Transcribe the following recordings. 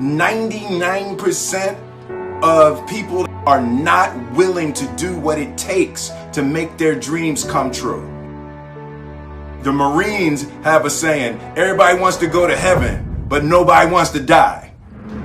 99% of people are not willing to do what it takes to make their dreams come true. The Marines have a saying, everybody wants to go to heaven, but nobody wants to die.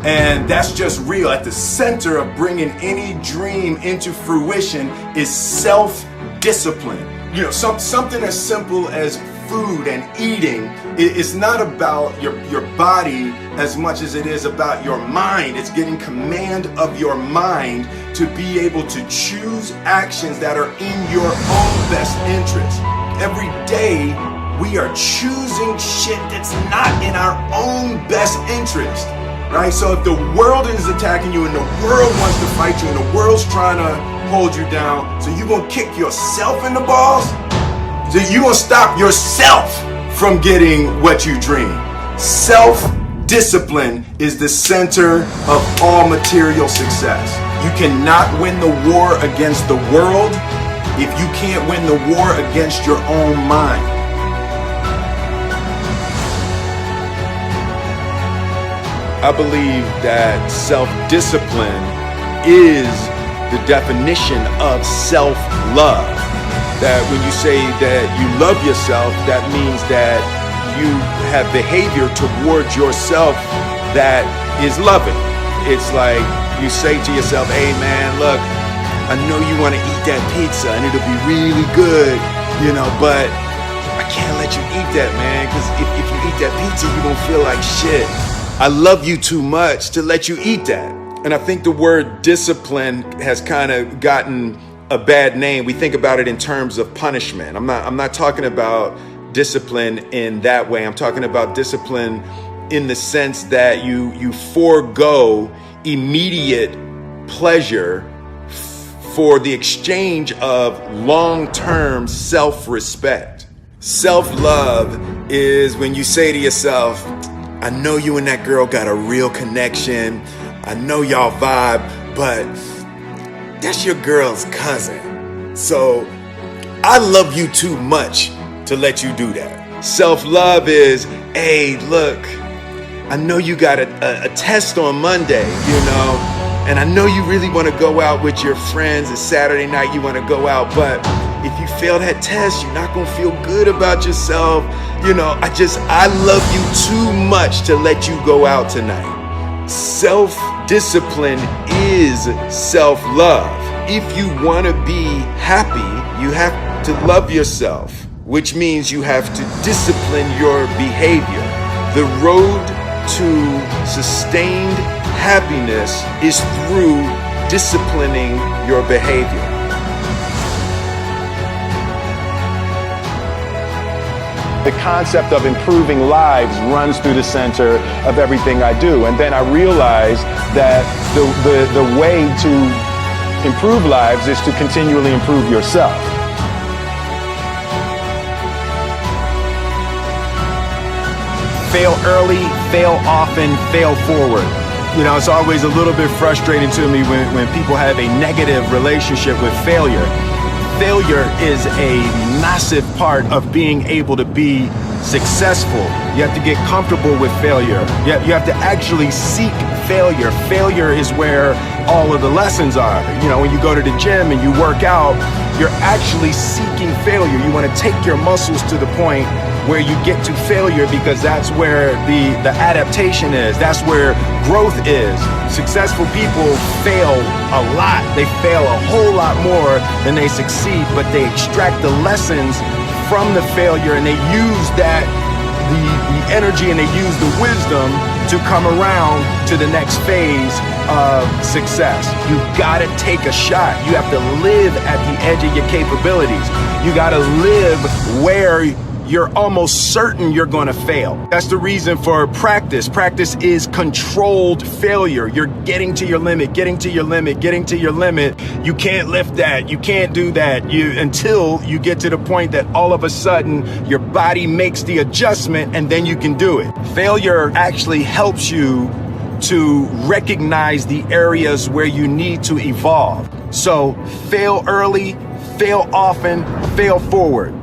And that's just real. At the center of bringing any dream into fruition is self-discipline. You know, something as simple as food and eating. It's not about your body as much as it is about your mind. It's getting command of your mind to be able to choose actions that are in your own best interest. Every day, we are choosing shit that's not in our own best interest, right? So if the world is attacking you and the world wants to fight you and the world's trying to hold you down, so you gonna kick yourself in the balls? So you gonna stop yourself from getting what you dream. Self-discipline is the center of all material success. You cannot win the war against the world if you can't win the war against your own mind. I believe that self-discipline is the definition of self-love. That when you say that you love yourself, that means that you have behavior towards yourself that is loving. It's like you say to yourself, hey man, look, I know you want to eat that pizza and it'll be really good, you know, but I can't let you eat that, man, because if you eat that pizza, you're going to feel like shit. I love you too much to let you eat that. And I think the word discipline has kind of gotten a bad name. We think about it in terms of punishment. I'm not talking about discipline in that way. I'm talking about discipline in the sense that you forego immediate pleasure for the exchange of long-term self-respect. Self-love is when you say to yourself, I know you and that girl got a real connection. I know y'all vibe, but that's your girl's cousin. So I love you too much to let you do that. Self-love is, hey, look, I know you got a test on Monday, you know, and I know you really want to go out with your friends. It's Saturday night, you want to go out, but if you fail that test, you're not going to feel good about yourself. You know, I love you too much to let you go out tonight. Self-discipline is self-love. If you want to be happy, you have to love yourself, which means you have to discipline your behavior. The road to sustained happiness is through disciplining your behavior. The concept of improving lives runs through the center of everything I do. And then I realized that the way to improve lives is to continually improve yourself. Fail early, fail often, fail forward. You know, it's always a little bit frustrating to me when people have a negative relationship with failure. Failure is a massive part of being able to be successful. You have to get comfortable with failure. You have to actually seek failure. Failure is where all of the lessons are. You know, when you go to the gym and you work out, you're actually seeking failure. You want to take your muscles to the point where you get to failure, because that's where the adaptation is. That's where growth is. Successful people fail a lot. They fail a whole lot more than they succeed, but they extract the lessons from the failure and they use that, the energy, and they use the wisdom to come around to the next phase of success. You gotta take a shot. You have to live at the edge of your capabilities. You gotta live where you're almost certain you're gonna fail. That's the reason for practice. Practice is controlled failure. You're getting to your limit, getting to your limit, getting to your limit. You can't lift that, you can't do that, until you get to the point that all of a sudden your body makes the adjustment and then you can do it. Failure actually helps you to recognize the areas where you need to evolve. So fail early, fail often, fail forward.